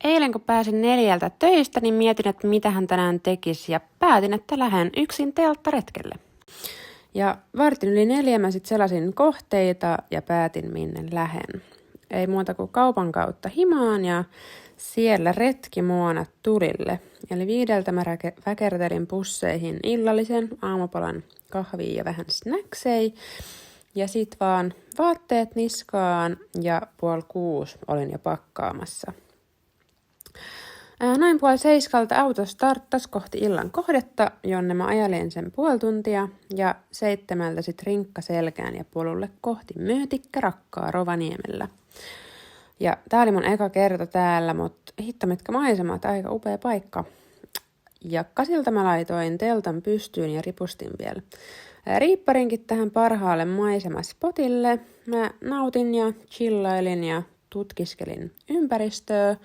Eilen kun pääsin 4 töistä, niin mietin, että mitä hän tänään tekisi ja päätin, että lähden yksin telttaretkelle. Ja vartin yli 4 mä sitten selasin kohteita ja päätin minne lähen. Ei muuta kuin kaupan kautta himaan ja siellä retki muona tulille. Eli 5 mä väkertelin busseihin illallisen, aamupalan, kahvia ja vähän snacksei. Ja sit vaan vaatteet niskaan ja 5:30 olin jo pakkaamassa. Noin 6:30 auto starttasi kohti illan kohdetta, jonne mä ajelin sen 0,5 tuntia, ja 7 sit rinkka selkään ja polulle kohti Möötikkä-Rakkaa Rovaniemellä. Ja tää oli mun eka kerta täällä, mutta hitto mitkä maisemat, aika upea paikka. Ja kasilta mä laitoin teltan pystyyn ja ripustin vielä riipparinkin tähän parhaalle maisemaspotille. Mä nautin ja chillailin ja tutkiskelin ympäristöä,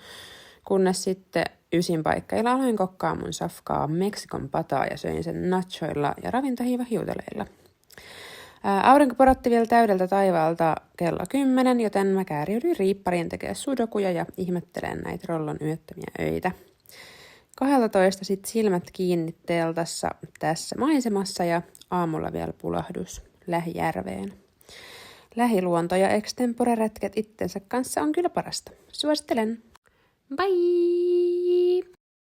kunnes sitten ysin paikkailla aloin kokkaa mun safkaa Meksikon pataa ja söin sen nachoilla ja ravintohiivahiutaleilla. Aurinko porotti vielä täydeltä taivaalta kello 10, joten mä kääriydyin riippariin tekemään sudokuja ja ihmettelen näitä Rollon yöttömiä öitä. 12 sit silmät kiinni teltassa tässä maisemassa ja aamulla vielä pulahdus lähijärveen. Lähiluonto ja extempore-retket itsensä kanssa on kyllä parasta. Suosittelen! Bye!